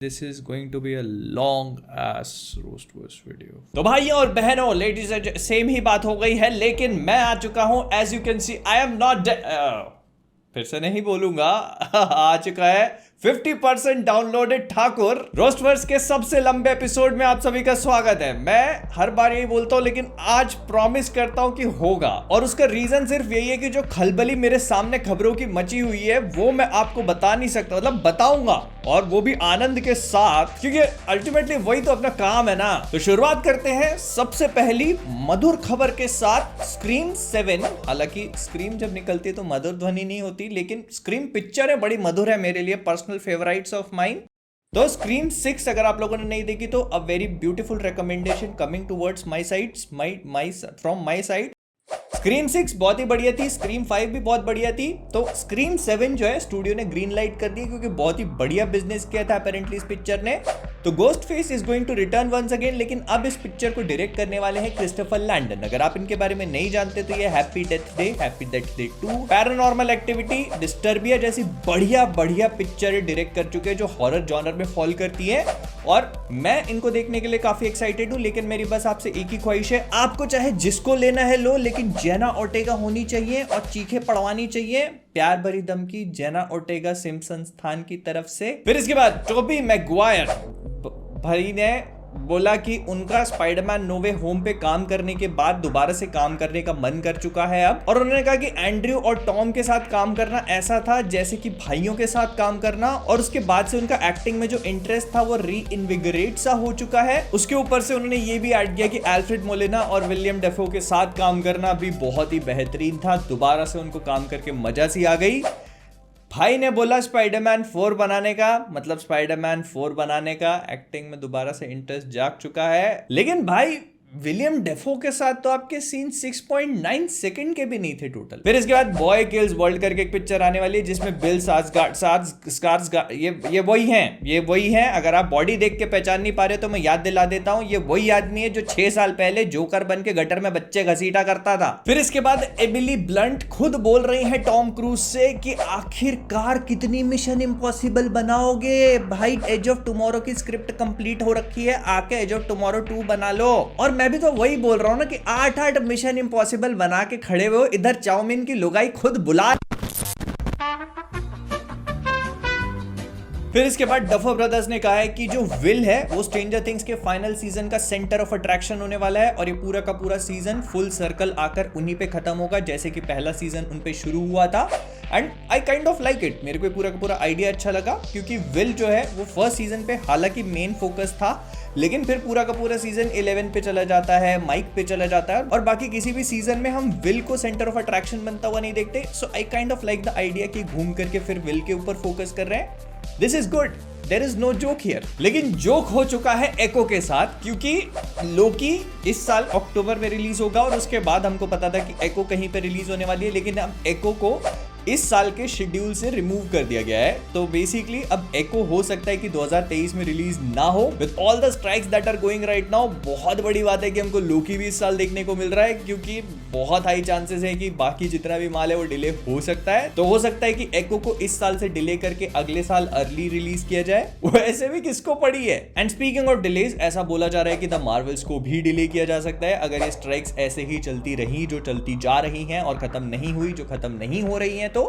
This is going to be a long ass roast verse video. तो भाइयों और बहनों, लेडीज एंड सेम ही बात हो गई है, लेकिन मैं आ चुका हूं. As you can see I am not फिर से नहीं बोलूंगा. आ चुका है 50% डाउनलोडेड ठाकुर. रोस्टवर्स के सबसे लंबे एपिसोड में आप सभी का स्वागत है. मैं हर बार यही बोलता हूं, लेकिन आज प्रॉमिस करता हूं कि होगा. और उसका रीजन सिर्फ यही है कि जो खलबली मेरे सामने खबरों की मची हुई है वो मैं आपको बता नहीं सकता. मतलब बताऊंगा, और वो भी आनंद के साथ, क्योंकि अल्टीमेटली वही तो अपना काम है ना. तो शुरुआत करते हैं सबसे पहली मधुर खबर के साथ. स्क्रीम 7, हालांकि स्क्रीम जब निकलती है तो मधुर ध्वनि नहीं होती, लेकिन स्क्रीम पिक्चर है बड़ी मधुर है मेरे लिए, पर्सनल फेवरेट्स ऑफ माइन. तो स्क्रीम 6 अगर आप लोगों ने नहीं देखी तो a very beautiful recommendation coming towards my sides from my side. Scream 6 बहुत ही बढ़िया थी, स्क्रीम 5 भी बहुत बढ़िया थी. तो स्क्रीम 7 जो है स्टूडियो ने ग्रीन लाइट कर दी, क्योंकि बहुत ही बढ़िया बिजनेस किया था अपेरेंटली इस पिक्चर ने. तो Ghostface is going to return once again, लेकिन अब इस पिक्चर को डायरेक्ट करने वाले हैं क्रिस्टोफर लैंडन. अगर आप इनके बारे में नहीं जानते तो ये Happy Death Day 2, Paranormal Activity, Disturbia जैसी बढ़िया बढ़िया पिक्चर डायरेक्ट कर चुके हैं जो हॉरर जॉनर में फॉल करती है. और मैं इनको देखने के लिए काफी एक्साइटेड हूं. लेकिन मेरी बस आपसे एक ही ख्वाहिश है, आपको चाहे जिसको लेना है लो, लेकिन जेना ओर्टेगा होनी चाहिए और चीखे पड़वानी चाहिए. प्यार भरी दम की जेना ओर्टेगा सिम्पसन स्थान की तरफ से. फिर इसके बाद टोबी मैगवायर भाई ने बोला कि उनका स्पाइडरमैन नो वे होम पे काम करने के बाद दोबारा से काम करने का मन कर चुका है अब. और उन्होंने कहा कि एंड्रयू और टॉम के साथ काम करना ऐसा था जैसे कि भाइयों के साथ काम करना. और उसके बाद से उनका एक्टिंग में जो इंटरेस्ट था वो रीइन्विगोरेट सा हो चुका है. उसके ऊपर से उन्होंने ये भी ऐड किया कि अल्फ्रेड मोलिना और विलियम डेफो के साथ काम करना भी बहुत ही बेहतरीन था. दोबारा से उनको काम करके मजा सी आ गई. भाई ने बोला स्पाइडरमैन 4 बनाने का, मतलब स्पाइडरमैन 4 बनाने का एक्टिंग में दोबारा से इंटरेस्ट जाग चुका है. लेकिन भाई विलियम डेफो के साथ तो आपके सीन 6.9 सेकंड के भी नहीं थे टोटल. फिर इसके बाद बॉय किल्स वर्ल्ड करके एक पिक्चर आने वाली है जिसमें बिल स्कार्सगार्ड ये वही हैं. अगर आप बॉडी देख के पहचान नहीं पा रहे तो मैं याद दिला देता हूं, ये वही आदमी है जो 6 साल पहले जोकर बन के गटर में बच्चे घसीटा करता था. फिर इसके बाद एमिली ब्लंट खुद बोल रही है टॉम क्रूज से कि आखिरकार कितनी मिशन इम्पॉसिबल बनाओगे भाई. एज ऑफ टुमारो की स्क्रिप्ट कंप्लीट हो रखी है, आके एज ऑफ टुमारो 2 बना लो. और मैं भी तो वही बोल रहा हूं ना कि 8 मिशन इम्पॉसिबल बना के खड़े हुए, इधर चाउमीन की लुगाई खुद बुला. फिर इसके बाद डफो ब्रदर्स ने कहा है कि जो विल है वो स्ट्रेंजर थिंग्स के फाइनल सीजन का सेंटर ऑफ अट्रैक्शन होने वाला है. और ये पूरा का पूरा सीजन फुल सर्कल आकर उन्हीं पे खत्म होगा जैसे कि पहला सीजन उन पे शुरू हुआ था. And I kind of like it. मेरे को पूरा का पूरा आइडिया अच्छा लगा, क्योंकि विल जो है वो फर्स्ट सीजन पे हालांकि मेन फोकस था, लेकिन फिर पूरा का पूरा सीजन 11 पे चला जाता है, माइक पे चला जाता है, और बाकी किसी भी सीजन में हम विल को सेंटर ऑफ अट्रैक्शन बनता हुआ नहीं देखते. So I kind of like the idea कि घूम करके फिर विल के ऊपर फोकस कर रहे हैं. This is good, there is no joke here. लेकिन जोक हो चुका है एको के साथ, क्योंकि लोकी इस साल अक्टूबर में रिलीज होगा और उसके बाद हमको पता था कि एको कहीं पे रिलीज होने वाली है, लेकिन अब एको को इस साल के शेड्यूल से रिमूव कर दिया गया है. तो बेसिकली अब एको हो सकता है कि 2023 में रिलीज ना हो. With all the strikes that are going right now, बहुत बड़ी बात है कि हमको लोकी भी इस साल देखने को मिल रहा है, क्योंकि बहुत हाई चांसेस है कि बाकी जितना भी माल है वो डिले हो सकता है. तो हो सकता है कि एको को इस साल से डिले करके अगले साल अर्ली रिलीज किया जाए. वैसे भी किसको पड़ी है. एंड स्पीकिंग ऑफ डिलेज, ऐसा बोला जा रहा है कि द मार्वल्स को भी डिले किया जा सकता है अगर ये स्ट्राइक्स ऐसे ही चलती रही जो चलती जा रही हैं और खत्म नहीं हुई जो खत्म नहीं हो रही हैं. तो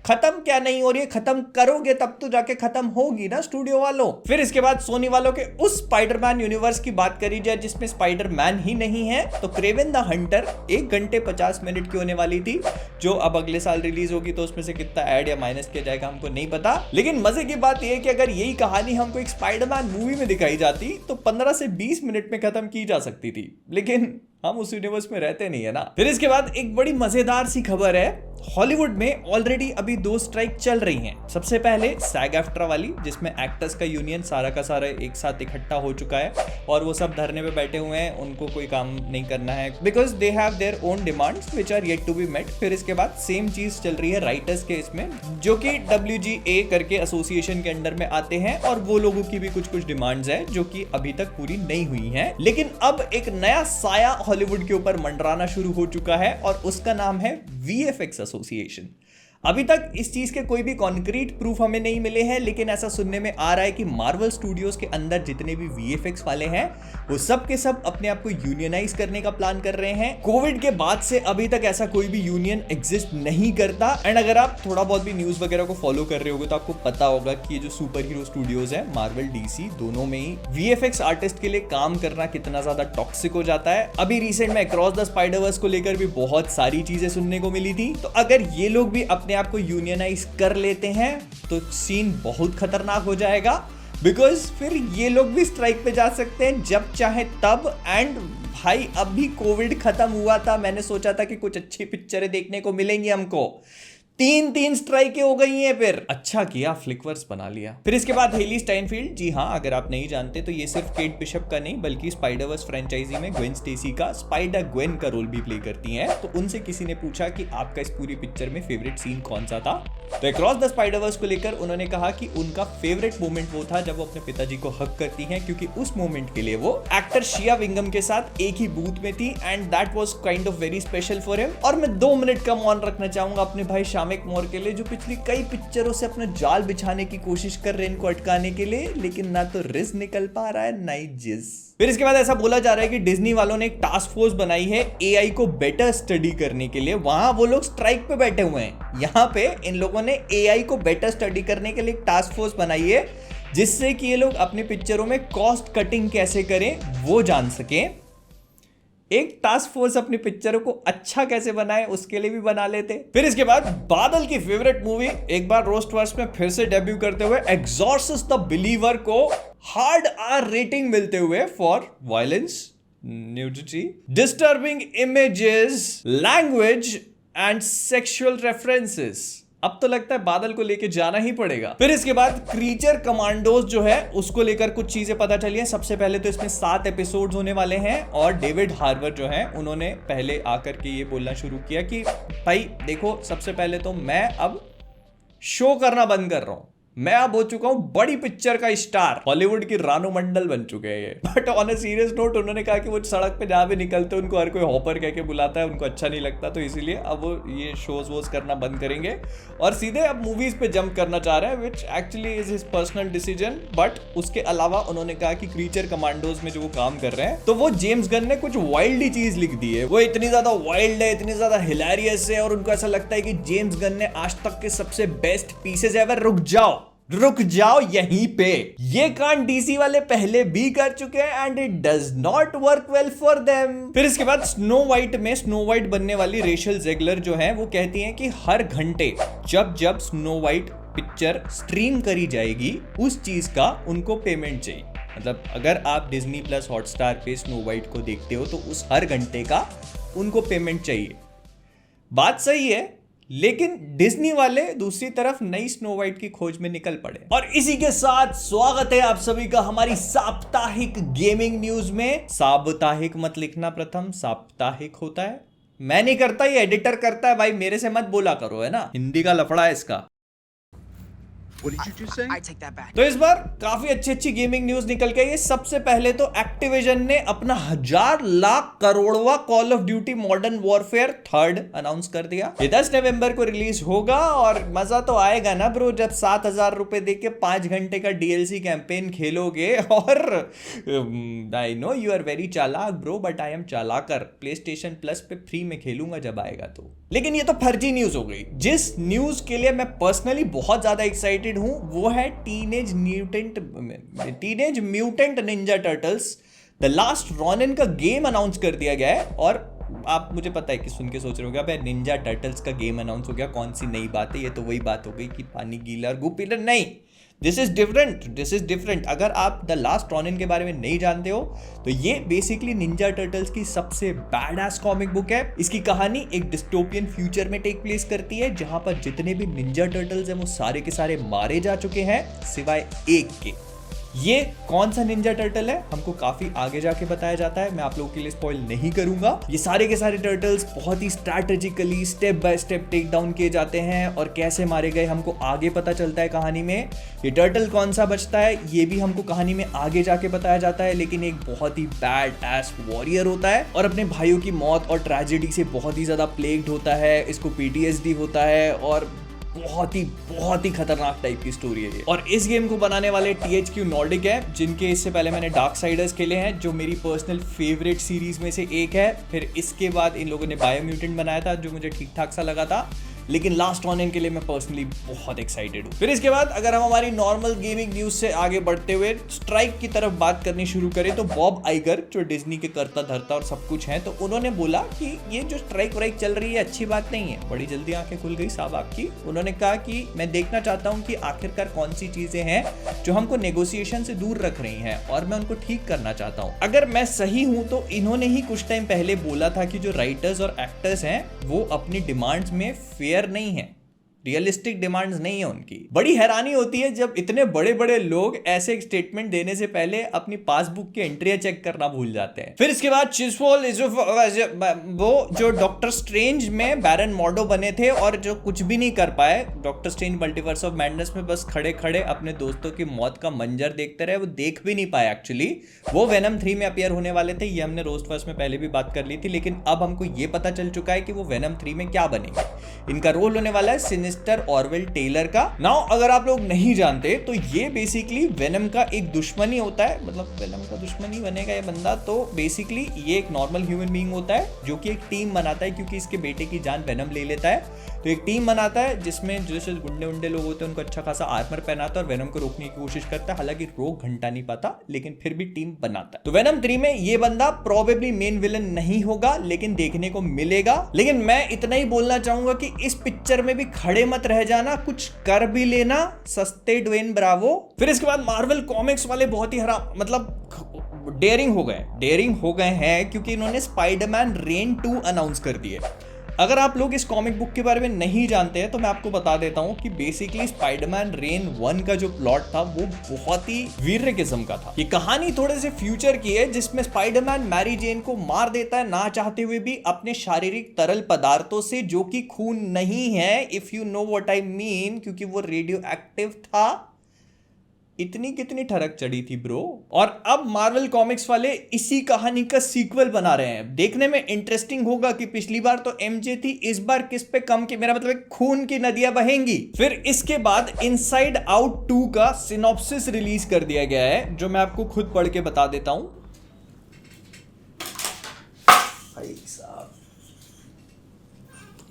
खत्म क्या नहीं हो रही है, खत्म करोगे तब तो जाके खत्म होगी ना स्टूडियो वालों. फिर इसके बाद सोनी वालों के उस स्पाइडरमैन यूनिवर्स की बात करी जाए जिसमें स्पाइडरमैन ही नहीं है, तो क्रेवन द हंटर 1 घंटे 50 मिनट की होने वाली थी, जो अब अगले साल रिलीज होगी. तो उसमें से कितना ऐड या माइनस किया जाएगा हमको नहीं पता. लेकिन मजे की बात यह है कि अगर यही कहानी हमको एक स्पाइडरमैन मूवी में दिखाई जाती तो 15 से 20 मिनट में खत्म की जा सकती थी, लेकिन हम उस यूनिवर्स में रहते नहीं है ना. फिर इसके बाद एक बड़ी मजेदार सी खबर है. हॉलीवुड में ऑलरेडी अभी 2 स्ट्राइक चल रही हैं. सबसे पहले सैग एफ्ट्रा वाली, जिसमें एक्टर्स का यूनियन सारा का सारा एक साथ इकट्ठा हो चुका है और वो सब धरने पे बैठे हुए हैं. उनको कोई काम नहीं करना है, because they have their own demands which are yet to be met. फिर इसके बाद सेम चीज चल रही है राइटर्स के इसमें, जो कि WGA करके एसोसिएशन के अंडर में आते हैं, और वो लोगों की भी कुछ डिमांड्स है जो कि अभी तक पूरी नहीं हुई हैं. लेकिन अब एक नया साया हॉलीवुड के ऊपर मंडराना शुरू हो चुका है और उसका नाम है VFX एसोसिएशन. अभी तक इस चीज के कोई भी कॉन्क्रीट प्रूफ हमें नहीं मिले हैं, लेकिन ऐसा सुनने में आ रहा है कि मार्वल स्टूडियोज के अंदर जितने भी वीएफएक्स वाले हैं वो सब के सब अपने आप को यूनियनाइज करने का प्लान कर रहे हैं। कोविड के बाद से अभी तक ऐसा कोई भी यूनियन एग्जिस्ट नहीं करता। एंड अगर आप थोड़ा बहुत भी न्यूज वगैरह को फॉलो कर रहे होगे तो आपको पता होगा कि ये जो सुपर हीरो स्टूडियोज है मार्वल डीसी दोनों में ही वीएफएक्स आर्टिस्ट के लिए काम करना कितना ज्यादा टॉक्सिक हो जाता है। अभी रिसेंट में अक्रॉस द स्पाइडरवर्स को लेकर भी बहुत सारी चीजें सुनने को मिली थी। तो अगर ये लोग भी अपने आप को यूनियनाइज कर लेते हैं तो सीन बहुत खतरनाक हो जाएगा, बिकॉज फिर ये लोग भी स्ट्राइक पे जा सकते हैं जब चाहे तब। एंड भाई अभी कोविड खत्म हुआ था, मैंने सोचा था कि कुछ अच्छी पिक्चरें देखने को मिलेंगी हमको, तीन स्ट्राइकें हो गई हैं। फिर अच्छा किया फ्लिकवर्स बना लिया। फिर इसके बाद हेली स्टाइनफील्ड, जी हाँ अगर आप नहीं जानते तो ये सिर्फ केट बिशप का नहीं बल्कि स्पाइडरवर्स फ्रेंचाइजी में ग्वेन स्टेसी का स्पाइडर ग्वेन का रोल भी प्ले करती हैं। तो उनसे किसी ने पूछा कि आपका इस पूरी पिक्चर में फेवरेट सीन कौन सा था, तो अक्रॉस द स्पाइडरवर्स को लेकर उन्होंने कहा कि उनका फेवरेट मोमेंट वो था जब वो अपने पिताजी को हक करती हैं, क्योंकि उस मोमेंट के लिए वो एक्टर शिया विंगम के साथ एक ही बूथ में थी and that was kind of very special for him. और मैं 2 मिनट का मौन रखना चाहूंगा अपने भाई शामिक मोर के लिए, जो पिछली कई पिक्चरों से अपना जाल बिछाने की कोशिश कर रहे हैं इनको अटकाने के लिए, लेकिन ना तो रिज निकल पा रहा है ना ही जिज। फिर इसके बाद ऐसा बोला जा रहा है कि डिज्नी वालों ने एक टास्क फोर्स बनाई है एआई को बेटर स्टडी करने के लिए। वहां वो लोग स्ट्राइक पे बैठे हुए हैं, यहाँ पे इन लोगों ने एआई को बेटर स्टडी करने के लिए एक टास्क फोर्स बनाई है, जिससे कि ये लोग अपनी पिक्चरों में कॉस्ट कटिंग कैसे करें वो जान सकें। एक टास्क फोर्स अपनी पिक्चरों को अच्छा कैसे बनाए उसके लिए भी बना लेते। फिर इसके बाद बादल की फेवरेट मूवी एक बार रोस्टवर्स में फिर से डेब्यू करते हुए एक्सॉर्सिस्ट द बिलीवर को हार्ड आर रेटिंग मिलते हुए for violence, nudity, disturbing images, language and sexual references. अब तो लगता है बादल को लेके जाना ही पड़ेगा। फिर इसके बाद क्रीचर कमांडोज जो है उसको लेकर कुछ चीजें पता चली हैं। सबसे पहले तो इसमें 7 एपिसोड्स होने वाले हैं और डेविड हार्बर जो है उन्होंने पहले आकर के ये बोलना शुरू किया कि भाई देखो, सबसे पहले तो मैं अब शो करना बंद कर रहा हूं, मैं अब हो चुका हूं बड़ी पिक्चर का स्टार, हॉलीवुड की रानू मंडल बन चुके हैं ये। But on a serious note उन्होंने कहा कि वो सड़क पे जहां भी निकलते उनको हर कोई हॉपर कह के बुलाता है, उनको अच्छा नहीं लगता, तो इसीलिए अब वो ये शोज वोज करना बंद करेंगे और सीधे अब मूवीज पे जंप करना चाह रहे हैं, which actually is his personal decision. But उसके अलावा उन्होंने कहा कि क्रीचर कमांडोज में जो वो काम कर रहे हैं तो वो जेम्स गन ने कुछ वाइल्ड ही चीज लिख दी है। वो इतनी ज्यादा वाइल्ड है, इतनी ज्यादा हिलेरियस है और उनको ऐसा लगता है कि जेम्स गन ने आज तक के सबसे बेस्ट पीसेज एवर। रुक जाओ यहीं पे। ये कांड डीसी वाले पहले भी कर चुके हैं and it does not work well for them. फिर इसके बाद स्नो वाइट में स्नो वाइट बनने वाली रेचल ज़ेगलर जो है वो कहती हैं कि हर घंटे जब स्नो वाइट पिक्चर स्ट्रीम करी जाएगी उस चीज का उनको पेमेंट चाहिए। मतलब अगर आप डिज्नी प्लस हॉटस्टार पे स्नो वाइट को देखते हो तो उस हर घंटे का उनको पेमेंट चाहिए। बात सही है, लेकिन डिज्नी वाले दूसरी तरफ नई स्नो वाइट की खोज में निकल पड़े। और इसी के साथ स्वागत है आप सभी का हमारी साप्ताहिक गेमिंग न्यूज में। साप्ताहिक मत लिखना, प्रथम साप्ताहिक होता है, मैं नहीं करता, ये एडिटर करता है भाई, मेरे से मत बोला करो, है ना, हिंदी का लफड़ा है इसका। What did you just say? I take that back. तो इस बार काफी अच्छी गेमिंग न्यूज निकल के आई है। सबसे पहले तो एक्टिविजन ने अपना 1000 लाख करोड़वा Call of Duty Modern Warfare 3rd announce कर दिया। ये 10 नवंबर को रिलीज होगा और मजा तो आएगा ना ब्रो, जब 7000 रुपए दे के 5 घंटे का डीएलसी कैंपेन खेलोगे। और I know you are very चालाक ब्रो, बट आई एम चालाकर, प्लेस्टेशन प्लस पे फ्री में खेलूंगा जब आएगा तो। लेकिन ये तो फर्जी न्यूज हो गई। जिस न्यूज के लिए मैं पर्सनली बहुत ज्यादा एक्साइटेड हूं वो है teenage mutant Ninja turtles the last Ronin का गेम अनाउंस कर दिया गया है। और आप मुझे पता है कि सुन के सोच रहे होंगे भाई निंजा टर्टल्स का गेम अनाउंस हो गया, कौन सी नई बात है, ये तो वही बात हो गई कि पानी गीला और गुपीलर। नहीं, दिस इज डिफरेंट। अगर आप द लास्ट रॉनिन के बारे में नहीं जानते हो तो ये बेसिकली निंजा टर्टल्स की सबसे बैडएस कॉमिक बुक है। इसकी कहानी एक डिस्टोपियन फ्यूचर में टेक प्लेस करती है जहां पर जितने भी निंजा टर्टल्स हैं वो सारे के सारे मारे जा चुके हैं सिवाय एक के। ये कौन सा निंजा टर्टल है हमको काफी आगे जाके बताया जाता है, मैं आप लोगों के लिए स्पॉइल नहीं करूंगा। ये सारे के सारे टर्टल्स बहुत ही strategically step by step take down किए जाते हैं और कैसे मारे गए हमको आगे पता चलता है कहानी में। ये टर्टल कौन सा बचता है ये भी हमको कहानी में आगे जाके बताया जाता है, लेकिन एक बहुत ही बैड एस वॉरियर होता है और अपने भाइयों की मौत और ट्रेजेडी से बहुत ही ज्यादा प्लेग्ड होता है। इसको पीटीएसडी होता है और बहुत ही खतरनाक टाइप की स्टोरी है ये। और इस गेम को बनाने वाले THQ Nordic है, जिनके इससे पहले मैंने Darksiders खेले हैं, जो मेरी पर्सनल फेवरेट सीरीज में से एक है। फिर इसके बाद इन लोगों ने बायोम्यूटेंट बनाया था, जो मुझे ठीक ठाक सा लगा था, लेकिन लास्ट ऑनियन के लिए मैं पर्सनली बहुत एक्साइटेड हूँ। फिर इसके बाद अगर हम हमारी नॉर्मल गेमिंग न्यूज से आगे बढ़ते हुए स्ट्राइक की तरफ बात करनी शुरू करें, तो बॉब आइगर जो डिज्नी के करता धरता और सब कुछ है, तो उन्होंने बोला कि ये जो स्ट्राइक वाइक चल रही है अच्छी बात नहीं है। बड़ी जल्दी आंखें खुल गई साहब आपकी। उन्होंने कहा कि मैं देखना चाहता हूँ कि आखिरकार कौन सी चीजें हैं जो हमको नेगोशिएशन से दूर रख रही हैं, और मैं उनको ठीक करना चाहता हूँ। अगर मैं सही हूँ तो इन्होंने ही कुछ टाइम पहले बोला था कि जो राइटर्स और एक्टर्स हैं वो अपनी डिमांड्स में फेयर नहीं है, रियलिस्टिक डिमांड्स नहीं है उनकी। बड़ी हैरानी होती है जब इतने बड़े बड़े लोग ऐसे एक स्टेटमेंट देने से पहले अपनी पासबुक की एंट्रियां चेक करना भूल जाते हैं। फिर इसके बाद चिसफॉल वो जो डॉक्टर स्ट्रेंज में बैरन मॉर्डो बने थे और जो कुछ भी नहीं कर पाए, doctor strange multiverse of madness में बस खड़े खड़े अपने दोस्तों की मौत का मंजर देखते रहे, वो देख भी नहीं पाए एक्चुअली। वो वेनम 3 में अपीयर होने वाले थे, ये हमने रोस्टवर्स में पहले भी बात कर ली थी, लेकिन अब हमको ये पता चल चुका है कि वो वेनम 3 में क्या बनेंगे। इनका रोल होने वाला है सिनिस्टर ऑरवेल टेलर का। नाउ अगर आप लोग नहीं जानते तो ये बेसिकली वेनम का एक दुश्मन ही होता है, मतलब वेनम का दुश्मन ही बनेगा ये बंदा। तो बेसिकली ये एक नॉर्मल ह्यूमन बीइंग होता है जो कि एक टीम बनाता है, क्योंकि इसके बेटे की जान वेनम ले लेता है। तो एक टीम बनाता है जिसमें जैसे गुंडे उंडे लोग होते हैं उनको अच्छा खासा आर्मर पहनाता है और वेनम को रोकने की कोशिश करता है। हालांकि रोक घंटा नहीं पाता, लेकिन फिर भी टीम बनाता है। तो वेनम 3 में ये बंदा प्रोबेबली मेन विलन नहीं होगा, लेकिन देखने को मिलेगा। लेकिन मैं इतना ही बोलना चाहूंगा कि इस पिक्चर में भी खड़े मत रह जाना, कुछ कर भी लेना, सस्ते ड्वेन ब्रावो। फिर इसके बाद मार्वल कॉमिक्स वाले बहुत ही डेयरिंग हो गए हैं, क्योंकि इन्होंने स्पाइडरमैन रेन 2 अनाउंस कर दिए। अगर आप लोग इस कॉमिक बुक के बारे में नहीं जानते हैं तो मैं आपको बता देता हूं कि बेसिकली स्पाइडरमैन रेन 1 का जो प्लॉट था वो बहुत ही वीर्य किस्म का था। ये कहानी थोड़े से फ्यूचर की है, जिसमें स्पाइडरमैन मैरी जेन को मार देता है ना चाहते हुए भी अपने शारीरिक तरल पदार्थों से, जो कि खून नहीं है, if you know what I mean, क्योंकि वो रेडियो एक्टिव था। इतनी कितनी ठरक चढ़ी थी ब्रो। और अब मार्वल कॉमिक्स वाले इसी कहानी का सीक्वल बना रहे हैं। देखने में इंटरेस्टिंग होगा कि पिछली बार तो एमजे थी, इस बार किस पे कम की, मेरा मतलब खून की नदियां बहेंगी। फिर इसके बाद इनसाइड आउट 2 का सिनॉप्सिस रिलीज कर दिया गया है, जो मैं आपको खुद पढ़ के बता देता हूं। भाई साहब,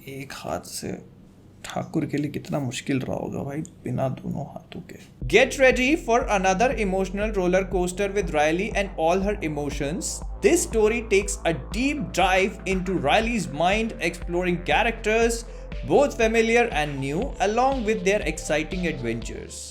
एक हाथ से ठाकुर के लिए कितना मुश्किल रहा होगा भाई, बिना दोनों हाथों के। Get ready for another emotional roller coaster with Riley and all her emotions. This story takes a deep dive into Riley's mind, exploring characters, both familiar and new, along with their exciting adventures.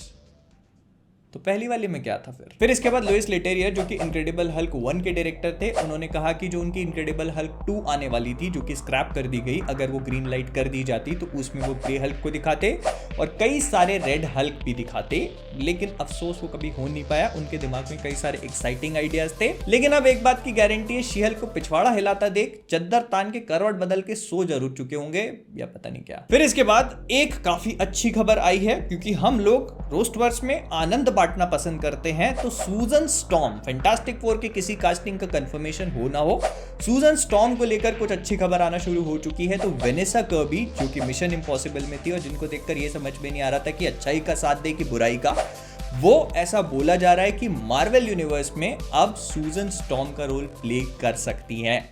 तो पहली वाली में क्या था फिर इसके बाद Louis लेटेरियर, जो कि इनक्रेडिबल हल्क 1 के डायरेक्टर थे, उन्होंने कहा कि जो उनकी इनक्रेडिबल हल्क 2 आने वाली थी, जो कि स्क्रैप कर दी गई, अगर वो ग्रीन लाइट कर दी जाती तो उसमें वो ग्रे हल्क को दिखाते और कई सारे रेड हल्क भी दिखाते। लेकिन अफसोस वो कभी हो नहीं पाया। उनके दिमाग में कई सारे एक्साइटिंग आइडियाज थे। लेकिन अब एक बात की गारंटी है, शी हल्क को पिछवाड़ा हिलाता देख चद्दर तान के करवट बदल के सो जरूर चुके होंगे, या पता नहीं क्या। फिर इसके बाद एक काफी अच्छी खबर आई है, क्योंकि हम लोग रोस्टवर्स में आनंद बांटना पसंद करते हैं। तो सूजन स्टॉर्म, फैंटास्टिक 4 के किसी कास्टिंग का कंफर्मेशन हो ना हो, सूजन स्टॉर्म को लेकर कुछ अच्छी खबर आना शुरू हो चुकी है। तो वेनेसा कर्बी, जो कि मिशन इम्पॉसिबल में थी और जिनको देखकर ये समझ में नहीं आ रहा था कि अच्छाई का साथ दे कि बुराई का, वो ऐसा बोला जा रहा है कि मार्वल यूनिवर्स में अब सूजन स्टॉर्म का रोल प्ले कर सकती हैं।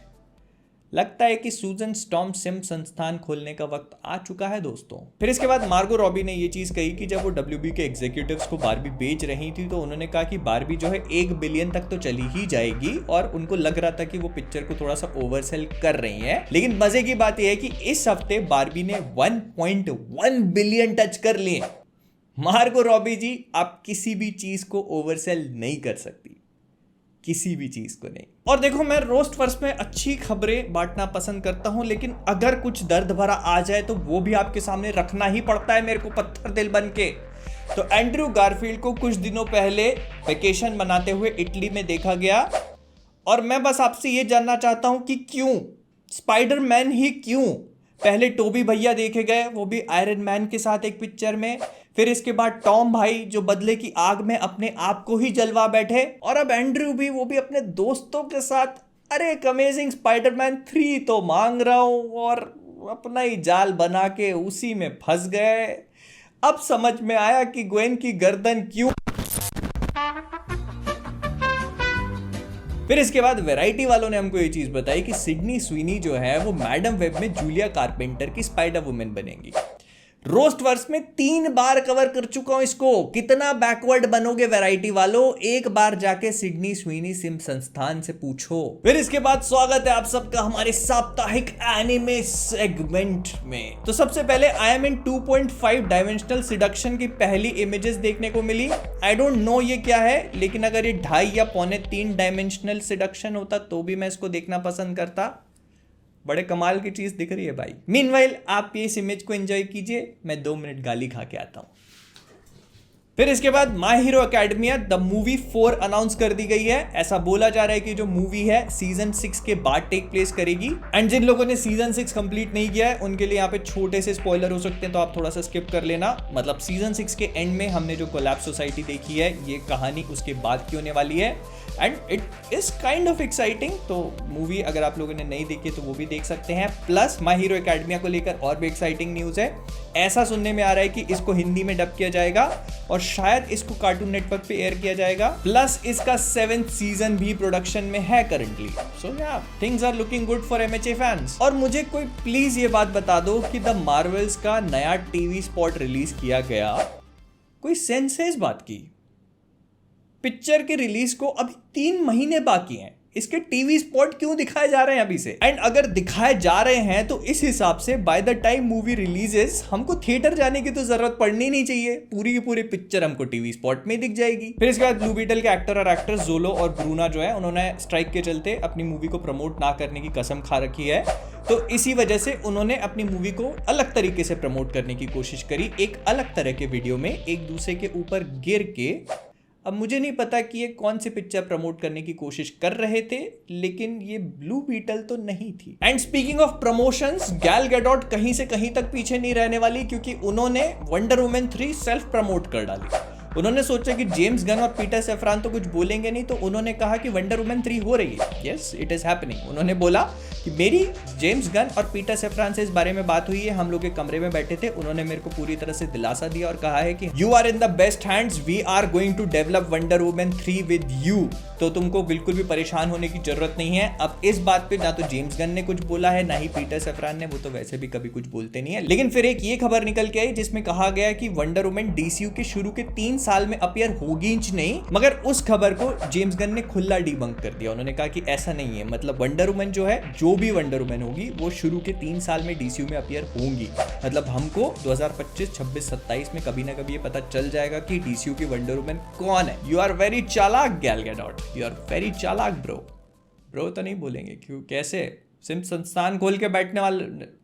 लगता है कि सूजन स्टॉर्म सिम संस्थान खोलने का वक्त आ चुका है दोस्तों। फिर इसके बाद मार्गो रॉबी ने ये चीज कही कि जब वो WB के एग्जीक्यूटिव्स को बारबी बेच रही थी, तो उन्होंने कहा कि बारबी जो है 1 बिलियन तक तो चली ही जाएगी, और उनको लग रहा था कि वो पिक्चर को थोड़ा सा ओवरसेल कर रही है। लेकिन मजे की बात यह है कि इस हफ्ते बारबी ने 1.1 बिलियन टच कर लिए। मार्गो रॉबी जी, आप किसी भी चीज को ओवरसेल नहीं कर सकती, किसी भी चीज को नहीं। और देखो, मैं रोस्टवर्स में अच्छी खबरें बांटना पसंद करता हूं, लेकिन अगर कुछ दर्द भरा आ जाए तो वो भी आपके सामने रखना ही पड़ता है मेरे को, पत्थर दिल बन के। तो एंड्रयू गारफील्ड को कुछ दिनों पहले वेकेशन मनाते हुए इटली में देखा गया, और मैं बस आपसे ये जानना चाहता हूं कि क्यों स्पाइडरमैन ही क्यों? पहले टोबी भैया देखे गए, वो भी आयरन मैन के साथ एक पिक्चर में। फिर इसके बाद टॉम भाई, जो बदले की आग में अपने आप को ही जलवा बैठे, और अब एंड्रयू भी, वो भी अपने दोस्तों के साथ। अरे एक अमेजिंग स्पाइडरमैन 3 तो मांग रहा हूं, और अपना ही जाल बना के उसी में फंस गए। अब समझ में आया कि ग्वेन की गर्दन क्यों। फिर इसके बाद वैरायटी वालों ने हमको ये चीज बताई कि सिडनी स्वीनी जो है वो मैडम वेब में जूलिया कारपेंटर की स्पाइडर वुमेन बनेंगी। रोस्ट वर्स में 3 बार कवर कर चुका हूं इसको। कितना बैकवर्ड बनोगे वैरायटी वालों, एक बार जाके सिडनी स्वीनी सिम संस्थान से पूछो। फिर इसके बाद स्वागत है आप सबका हमारे साप्ताहिक एनिमे सेगमेंट में। तो सबसे पहले I am in 2.5 dimensional seduction की पहली इमेजेस देखने को मिली। आई डोंट नो ये क्या है, लेकिन अगर ये 2.5 या 3.25 डायमेंशनल सिडक्शन होता तो भी मैं इसको देखना पसंद करता। बड़े कमाल की चीज दिख रही है भाई। मीनवाइल आप ये इस इमेज को एंजॉय कीजिए, मैं 2 मिनट गाली खा के आता हूं। फिर इसके बाद my hero academia the movie 4 announce कर दी गई है। ऐसा बोला जा रहा है कि जो मूवी है सीजन 6 के बाद टेक प्लेस करेगी। एंड जिन लोगों ने सीजन 6 कंप्लीट नहीं किया है उनके लिए यहाँ पे छोटे से स्पॉइलर हो सकते हैं, तो आप थोड़ा सा स्किप कर लेना। मतलब सीजन 6 के एंड में हमने जो कोलैप्स सोसाइटी देखी है, ये कहानी उसके बाद की होने वाली है। And it is kind of exciting. तो मूवी अगर आप लोगों ने नहीं देखी तो वो भी देख सकते हैं। प्लस माय हीरो एकेडमिया को लेकर और भी एक्साइटिंग न्यूज है। ऐसा सुनने में आ रहा है कि इसको हिंदी में डब किया जाएगा और शायद इसको कार्टून नेटवर्क पे एयर किया जाएगा। प्लस इसका 7th सीजन भी प्रोडक्शन में है currently. So yeah things are looking good for MHA fans. और मुझे कोई प्लीज ये बात बता दो कि द मार्वल्स का नया टीवी स्पॉट रिलीज किया गया, कोई सेंस है इस बात की? पिक्चर के रिलीज को अभी 3 महीने बाकी हैं, इसके टीवी स्पॉट क्यों दिखाए जा रहे हैं अभी से? एंड अगर दिखाए जा रहे हैं तो इस हिसाब से by the time movie releases हमको थिएटर जाने की तो जरूरत पड़नी नहीं चाहिए। पूरी की पूरी पिक्चर हमको टीवी स्पॉट में दिख जाएगी। फिर इसके बाद ब्लू बीटल के एक्टर और एक्ट्रेस जोलो और ब्रूना जो है उन्होंने स्ट्राइक के चलते अपनी मूवी को प्रमोट ना करने की कसम खा रखी है। तो इसी वजह से उन्होंने अपनी मूवी को अलग तरीके से प्रमोट करने की कोशिश करी, एक अलग तरह के वीडियो में एक दूसरे के ऊपर गिर के। अब मुझे नहीं पता कि ये कौन सी पिक्चर प्रमोट करने की कोशिश कर रहे थे, लेकिन ये ब्लू बीटल तो नहीं थी। And speaking of promotions, Gal Gadot कहीं से कहीं तक पीछे नहीं रहने वाली, क्योंकि उन्होंने वंडर वुमन 3 सेल्फ प्रमोट कर डाली। उन्होंने सोचा कि जेम्स गन और पीटर सेफ्रान तो कुछ बोलेंगे नहीं, तो उन्होंने कहा कि वंडर वुमन 3 हो रही है। Yes, it is happening. उन्होंने बोला कि मेरी जेम्स गन और पीटर सेफ्रान से इस बारे में बात हुई है, हम लोग के कमरे में बैठे थे, उन्होंने मेरे को पूरी तरह से दिलासा दिया और कहा है कि you are in the best hands, we are going to develop Wonder Woman 3 with you. तो तुमको बिल्कुल भी परेशान होने की जरूरत नहीं है। अब इस बात पे ना तो जेम्स गन ने कुछ बोला है, ना ही पीटर सेफ्रान ने, वो तो वैसे भी कभी कुछ बोलते नहीं है। लेकिन फिर एक ये खबर निकल के आई जिसमें कहा गया कि वंडर वुमन डीसीयू के शुरू के 3 साल में अपीयर होगी नहीं, मगर उस खबर को जेम्स गन ने खुला डिबंक कर दिया। उन्होंने कहा कि ऐसा नहीं है, मतलब वंडर वुमन जो है, जो भी वंडर वुमन होगी वो शुरू के 3 साल में डीसीयू में अपीयर होंगी। मतलब हमको 2025, 26, 27 में कभी ना कभी ये पता चल जाएगा कि डीसीयू की वंडर वुमन कौन है। यू आर वेरी चालाक Gal Gadot, you are very चालाक ब्रो तो नहीं बोलेंगे, क्यों कैसे सिम संस्थान खोल के बैठने वाले।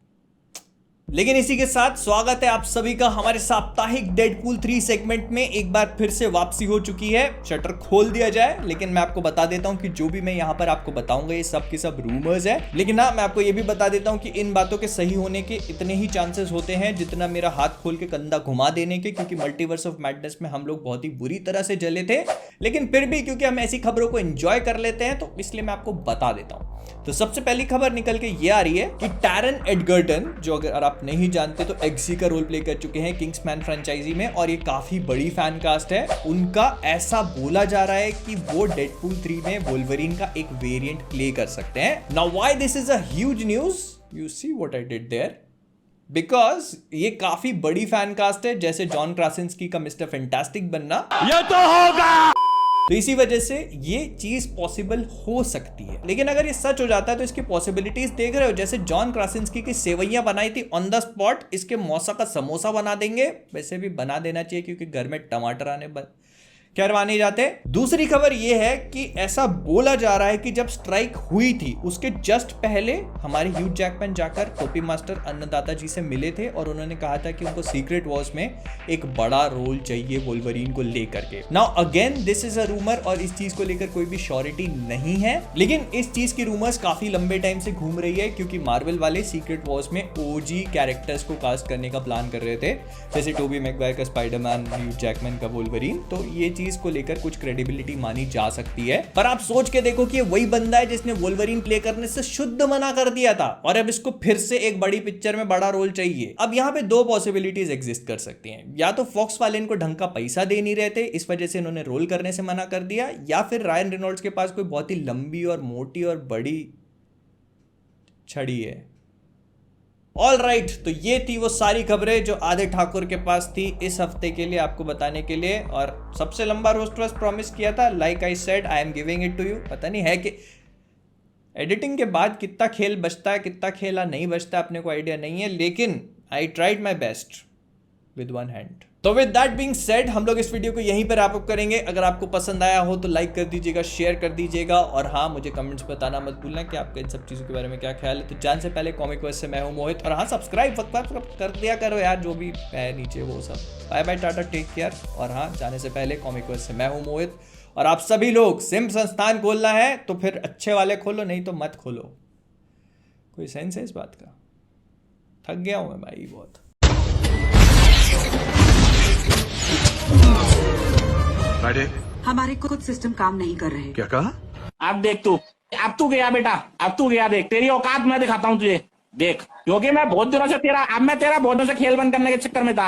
लेकिन इसी के साथ स्वागत है आप सभी का हमारे साप्ताहिक डेडपूल 3 सेगमेंट में। एक बार फिर से वापसी हो चुकी है, शटर खोल दिया जाए। लेकिन मैं आपको बता देता हूं कि जो भी मैं यहां पर आपको बताऊंगा ये सब के सब रूमर्स है। लेकिन हाँ, मैं आपको ये भी बता देता हूं कि इन बातों के सही होने के इतने ही चांसेस होते हैं जितना मेरा हाथ खोल के कंधा घुमा देने के, क्योंकि मल्टीवर्स ऑफ मैडनेस में हम लोग बहुत ही बुरी तरह से जले थे। लेकिन फिर भी क्योंकि हम ऐसी खबरों को एंजॉय कर लेते हैं, तो इसलिए मैं आपको बता देता हूं। तो सबसे पहली खबर निकल के ये आ रही है कि टैरन एडगर्टन, जो अगर आप नहीं जानते तो एक्सी का रोल प्ले कर चुके हैं किंग्समैन फ्रेंचाइजी में, और ये काफी बड़ी फैन कास्ट है उनका। ऐसा बोला जा रहा है कि वो डेडपूल 3 में वोल्वरीन का एक वेरिएंट प्ले कर सकते हैं। Now why this is a huge news, you see what I did there, because ये काफी बड़ी फैन कास्ट है, जैसे जॉन क्रासिंस्की का मिस्टर फैंटास्टिक बनना, ये तो होगा। तो इसी वजह से ये चीज पॉसिबल हो सकती है। लेकिन अगर ये सच हो जाता है तो इसकी पॉसिबिलिटीज देख रहे हो, जैसे जॉन क्रासिंस्की की सेवैयां बनाई थी ऑन द स्पॉट, इसके मौसा का समोसा बना देंगे। वैसे भी बना देना चाहिए क्योंकि घर में टमाटर आने खैर वहां नहीं जाते। दूसरी खबर यह है कि ऐसा बोला जा रहा है कि जब स्ट्राइक हुई थी उसके जस्ट पहले हमारे ह्यू जैकमैन जाकर कॉपी मास्टर अन्नदाता जी से मिले थे और उन्होंने कहा था कि उनको सीक्रेट वॉर्स में एक बड़ा रोल चाहिए वोल्वरीन को लेकर के। Now again this is a rumour और इस चीज को लेकर कोई भी श्योरिटी नहीं है, लेकिन इस चीज की रूमर्स काफी लंबे टाइम से घूम रही है, क्योंकि मार्वल वाले सीक्रेट वॉर्स में ओजी कैरेक्टर्स को कास्ट करने का प्लान कर रहे थे, जैसे टोबी मैगवायर का स्पाइडरमैन, ह्यू जैकमैन का वोल्वरीन। तो ये चीज को लेकर कुछ क्रेडिबिलिटी मानी जा सकती है। पर आप सोच के देखो कि ये वही बंदा है जिसने वोल्वरीन प्ले करने से शुद्ध मना कर दिया था और अब इसको फिर से एक बड़ी पिक्चर में बड़ा रोल चाहिए। अब यहाँ पे दो पॉसिबिलिटीज एग्जिस्ट कर सकती हैं, या तो फॉक्स वाले इनको ढंग का पैसा दे नहीं रहे थे इस वजह से इन्होंने रोल करने से मना कर दिया, या फिर रायन रेनॉल्ड्स के पास कोई बहुत ही लंबी और मोटी और बड़ी छड़ी है। ऑल राइट, तो ये थी वो सारी खबरें जो आदित्य ठाकुर के पास थी इस हफ्ते के लिए आपको बताने के लिए। और सबसे लंबा रोस्ट वॉज प्रॉमिस किया था, like I said I am giving it to you. पता नहीं है कि एडिटिंग के बाद कितना खेल बचता है कितना खेला नहीं बचता अपने को आइडिया नहीं है, लेकिन I tried my best with one hand. तो विद दैट बीइंग सेड हम लोग इस वीडियो को यहीं पर रैप अप करेंगे। अगर आपको पसंद आया हो तो लाइक कर दीजिएगा, शेयर कर दीजिएगा, और हाँ मुझे कमेंट्स में बताना मत भूलना कि आपका इन सब चीज़ों के बारे में क्या ख्याल है। तो जान से पहले कॉमिक वर्स से मैं हूँ मोहित, और हाँ सब्सक्राइब कर दिया करो यार जो भी है नीचे वो सब। Bye bye, tata, take care. और हाँ जाने से पहले कॉमिक वर्स से मैं हूँ मोहित, और आप सभी लोग सिम संस्थान खोलना है तो फिर अच्छे वाले खोलो, नहीं तो मत खोलो। कोई सेंस है इस बात का? थक गया हूँ मैं भाई बहुत। Friday? हमारे कुछ सिस्टम काम नहीं कर रहे। क्या कहा? अब देख तू, अब तू गया बेटा, अब तू गया। देख तेरी औकात मैं दिखाता हूँ तुझे, देख। क्योंकि मैं बहुत दिनों से तेरा बहुत दिनों से खेल बंद करने के चक्कर में था।